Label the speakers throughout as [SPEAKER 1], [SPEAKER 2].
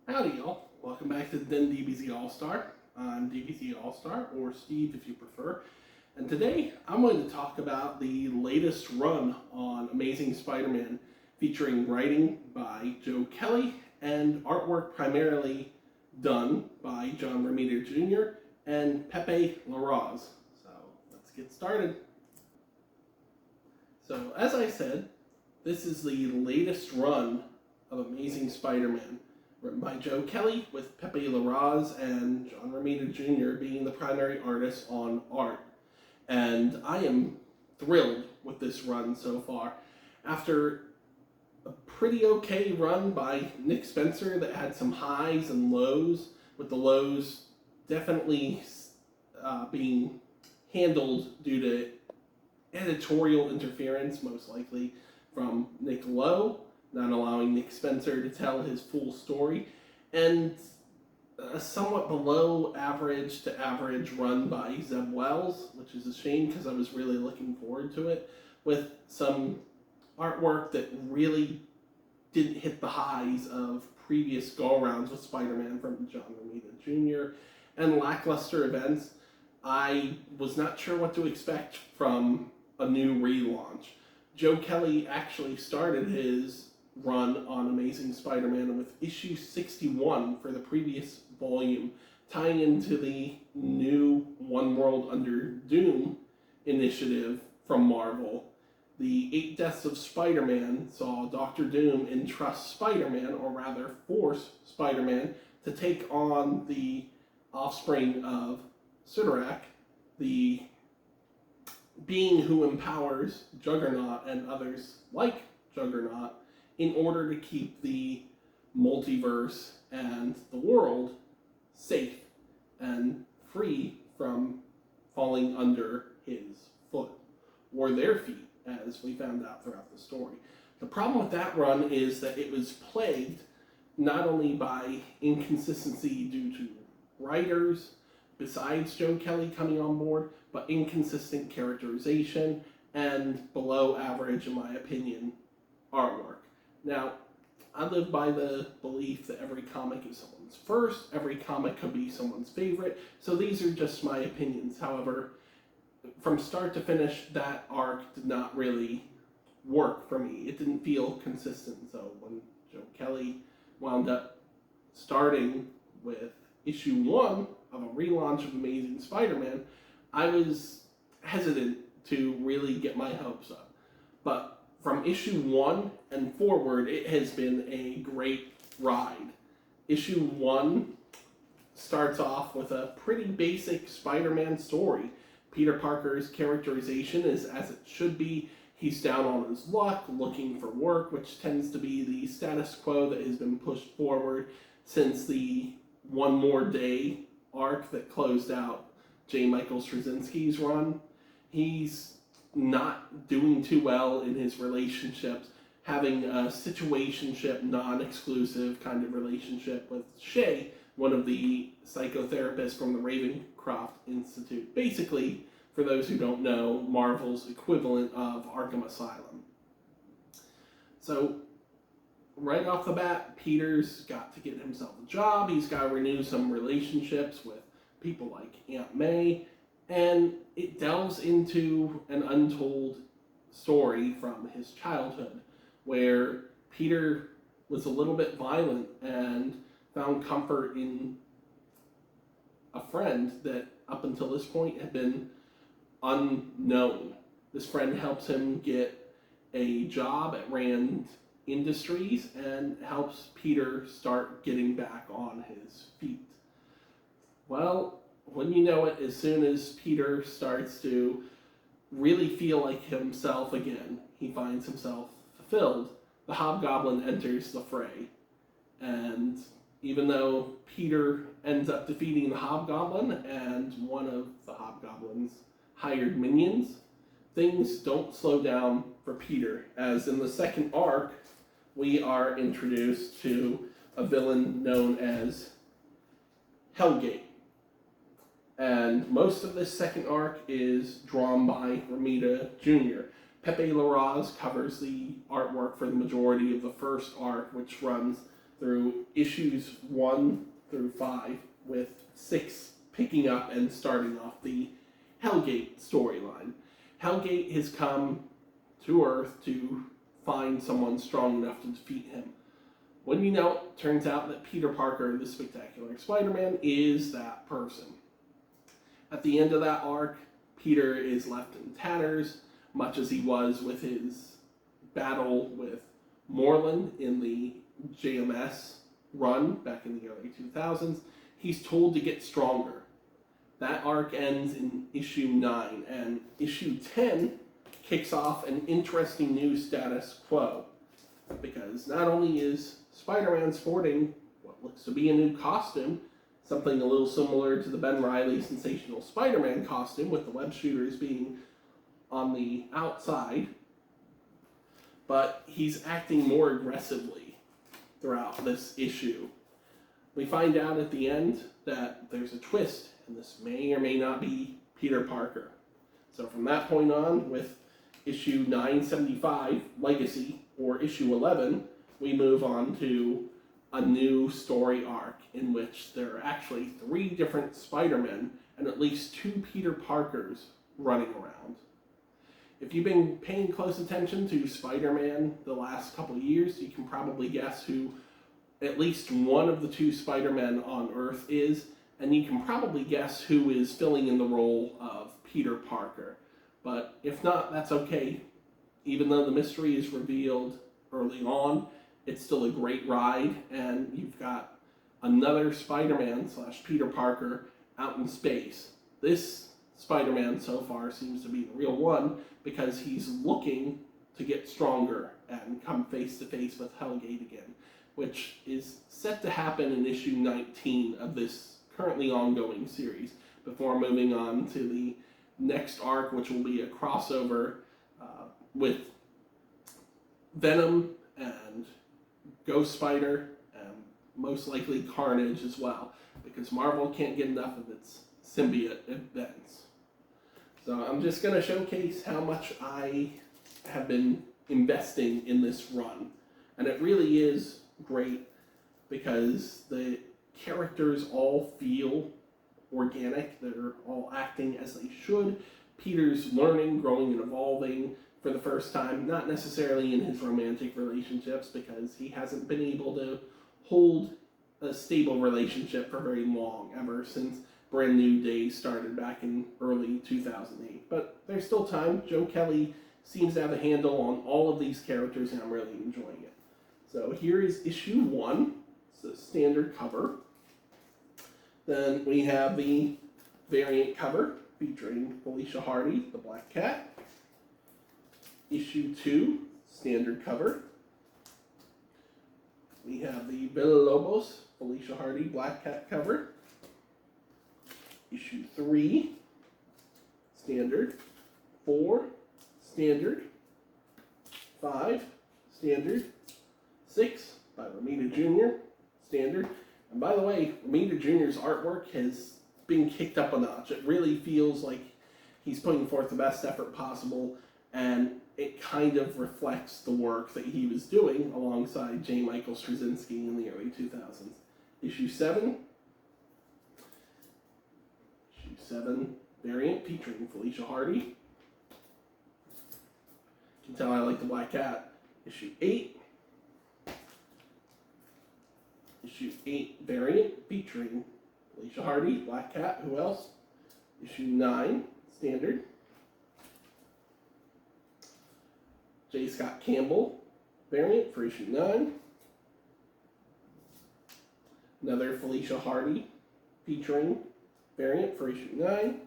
[SPEAKER 1] Howdy, y'all. Welcome back to the DBZALLSTAR. I'm DBZALLSTAR, or Steve if you prefer. And today I'm going to talk about the latest run on Amazing Spider-Man, featuring writing by Joe Kelly and artwork primarily done by John Romita Jr. and Pepe Larraz. So let's get started. So as I said, this is the latest run of Amazing Spider-Man, written by Joe Kelly, with Pepe Larraz and John Romita Jr. being the primary artists on art. And I am thrilled with this run so far. After a pretty okay run by Nick Spencer that had some highs and lows, with the lows definitely being handled due to editorial interference, most likely from Nick Lowe, not allowing Nick Spencer to tell his full story, and a somewhat below average to average run by Zeb Wells, which is a shame because I was really looking forward to it, with some artwork that really didn't hit the highs of previous go-arounds with Spider-Man from John Romita Jr., and lackluster events. I was not sure what to expect from a new relaunch. Joe Kelly actually started his run on Amazing Spider-Man with issue 61 for the previous volume, tying into the new One World Under Doom initiative from Marvel. The 8 Deaths of Spider-Man saw Dr. Doom entrust Spider-Man, or rather force Spider-Man, to take on the offspring of Sidorak, the being who empowers Juggernaut and others like Juggernaut in order to keep the multiverse and the world safe and free from falling under his foot, or their feet, as we found out throughout the story. The problem with that run is that it was plagued not only by inconsistency due to writers, besides Joe Kelly coming on board, but inconsistent characterization and below average, in my opinion, artwork. Now, I live by the belief that every comic is someone's first, every comic could be someone's favorite, so these are just my opinions. However, from start to finish, that arc did not really work for me. It didn't feel consistent, so when Joe Kelly wound up starting with issue 1 of a relaunch of Amazing Spider-Man, I was hesitant to really get my hopes up. But from issue 1 and forward, it has been a great ride. Issue 1 starts off with a pretty basic Spider-Man story. Peter Parker's characterization is as it should be. He's down on his luck, looking for work, which tends to be the status quo that has been pushed forward since the One More Day arc that closed out J. Michael Straczynski's run. He's not doing too well in his relationships, having a situationship, non-exclusive kind of relationship with Shay, one of the psychotherapists from the Ravencroft Institute. Basically, for those who don't know, Marvel's equivalent of Arkham Asylum. So, right off the bat, Peter's got to get himself a job. He's got to renew some relationships with people like Aunt May, and it delves into an untold story from his childhood, where Peter was a little bit violent and found comfort in a friend that up until this point had been unknown. This friend helps him get a job at Rand Industries and helps Peter start getting back on his feet. Well, when you know it, as soon as Peter starts to really feel like himself again, he finds himself fulfilled, the Hobgoblin enters the fray. And even though Peter ends up defeating the Hobgoblin and one of the Hobgoblin's hired minions, things don't slow down for Peter, as in the second arc, we are introduced to a villain known as Hellgate. And most of this second arc is drawn by Romita Jr. Pepe Larraz covers the artwork for the majority of the first arc, which runs through issues 1 through 5, with 6 picking up and starting off the Hellgate storyline. Hellgate has come to Earth to find someone strong enough to defeat him. When you know it, turns out that Peter Parker, the Spectacular Spider-Man, is that person. At the end of that arc, Peter is left in tatters, much as he was with his battle with Moreland in the JMS run back in the early 2000s. He's told to get stronger. That arc ends in issue 9, and issue 10 kicks off an interesting new status quo, because not only is Spider-Man sporting what looks to be a new costume, something a little similar to the Ben Reilly Sensational Spider-Man costume, with the web shooters being on the outside, but he's acting more aggressively throughout this issue. We find out at the end that there's a twist, and this may or may not be Peter Parker. So from that point on, with issue 975, Legacy, or issue 11, we move on to a new story arc in which there are actually 3 different Spider-Men and at least 2 Peter Parkers running around. If you've been paying close attention to Spider-Man the last couple of years, you can probably guess who at least one of the 2 Spider-Men on Earth is, and you can probably guess who is filling in the role of Peter Parker. But if not, that's okay. Even though the mystery is revealed early on, it's still a great ride, and you've got another Spider-Man / Peter Parker out in space. This Spider-Man so far seems to be the real one, because he's looking to get stronger and come face to face with Hellgate again, which is set to happen in issue 19 of this currently ongoing series, before moving on to the next arc, which will be a crossover with Venom and Ghost Spider, and most likely Carnage as well, because Marvel can't get enough of its symbiote events. So I'm just going to showcase how much I have been investing in this run, and it really is great because the characters all feel organic. They're all acting as they should. Peter's learning, growing, and evolving for the first time, not necessarily in his romantic relationships, because he hasn't been able to hold a stable relationship for very long, ever since Brand New Day started back in early 2008. But there's still time. Joe Kelly seems to have a handle on all of these characters, and I'm really enjoying it. So here is issue 1. It's the standard cover. Then we have the variant cover featuring Felicia Hardy, the Black Cat. Issue 2, standard cover. We have the Villalobos, Felicia Hardy, Black Cat cover. Issue 3, standard. 4, standard. 5, standard. 6, by Romita Jr., standard. And by the way, Romita Jr.'s artwork has been kicked up a notch. It really feels like he's putting forth the best effort possible, and it kind of reflects the work that he was doing alongside J. Michael Straczynski in the early 2000s. Issue 7. Issue 7 variant featuring Felicia Hardy. You can tell I like the Black Cat. Issue 8. Issue 8 variant featuring Felicia Hardy, Black Cat, who else? Issue 9, standard. J. Scott Campbell variant for issue 9. Another Felicia Hardy featuring variant for issue 9.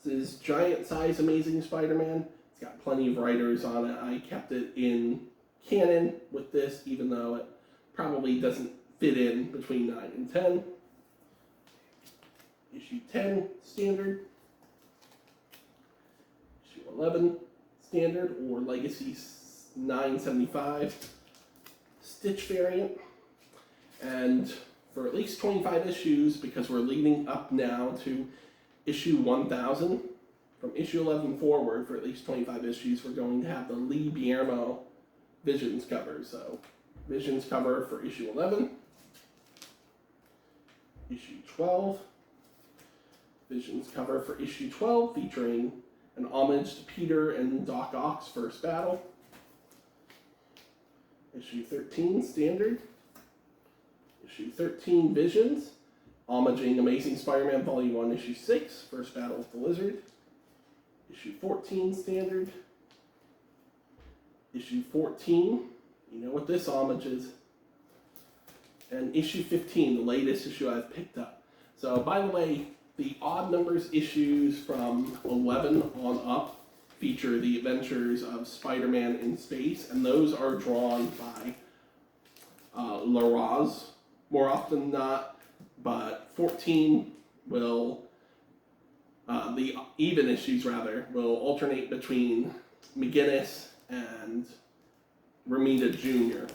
[SPEAKER 1] This is giant size Amazing Spider-Man. It's got plenty of writers on it. I kept it in canon with this, even though it probably doesn't fit in between 9 and 10. Issue 10, standard. Issue 11, standard, or Legacy 975 Stitch variant. And for at least 25 issues, because we're leading up now to issue 1000, from issue 11 forward, for at least 25 issues, we're going to have the Lee Biermo Visions cover. So, Visions cover for issue 11. issue 12. Vision's cover for issue 12 featuring an homage to Peter and Doc Ock's first battle. Issue 13, Standard. Issue 13, Visions, homaging Amazing Spider-Man Volume 1, Issue 6, First Battle with the Lizard. Issue 14, Standard. Issue 14, you know what this homage is. And issue 15, the latest issue I've picked up. So, by the way, the odd numbers issues from 11 on up feature the adventures of Spider-Man in space, and those are drawn by Larraz more often than not, but 14 will, the even issues rather, will alternate between McGinnis and Romita Jr.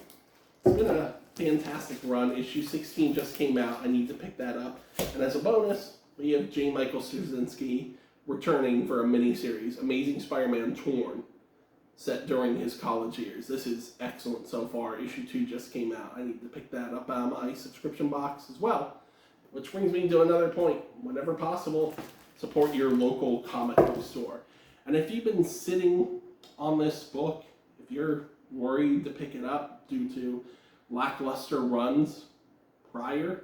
[SPEAKER 1] It's been a fantastic run. Issue 16 just came out. I need to pick that up. And as a bonus, we have J. Michael Straczynski returning for a miniseries, Amazing Spider-Man Torn, set during his college years. This is excellent so far. Issue 2 just came out. I need to pick that up out of my subscription box as well. Which brings me to another point. Whenever possible, support your local comic book store. And if you've been sitting on this book, if you're worried to pick it up due to lackluster runs prior,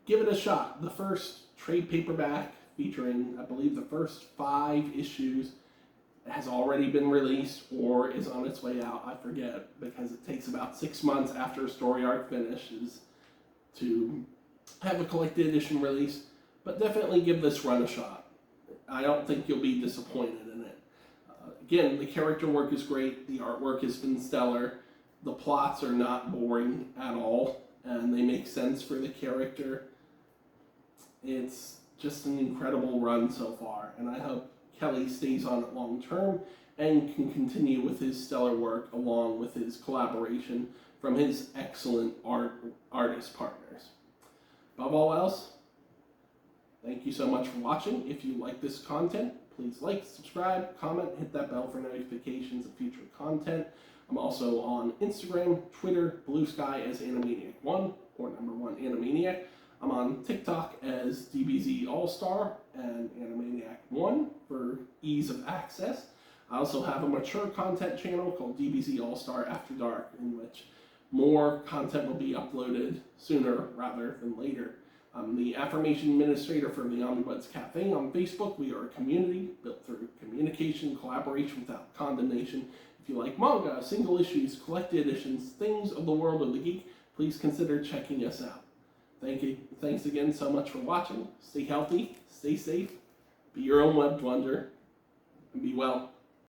[SPEAKER 1] give it a shot. The first trade paperback featuring, I believe, the first 5 issues has already been released or is on its way out. I forget, because it takes about 6 months after a story arc finishes to have a collected edition release. But definitely give this run a shot. I don't think you'll be disappointed in it. Again, the character work is great. The artwork has been stellar. The plots are not boring at all, and they make sense for the character. It's just an incredible run so far, and I hope Kelly stays on it long term and can continue with his stellar work along with his collaboration from his excellent artist partners. Above all else, thank you so much for watching. If you like this content, please like, subscribe, comment, hit that bell for notifications of future content. I'm also on Instagram, Twitter, Blue Sky as Animaniac1 or #1 Animaniac. I'm on TikTok as DBZALLSTAR and Animaniac1 for ease of access. I also have a mature content channel called DBZALLSTAR After Dark, in which more content will be uploaded sooner rather than later. I'm the affirmation administrator for the Omnibuds Cafe on Facebook. We are a community built through communication, collaboration without condemnation. If you like manga, single issues, collected editions, things of the world of the geek, please consider checking us out. Thanks again so much for watching. Stay healthy, stay safe, be your own webbed wonder, and be well.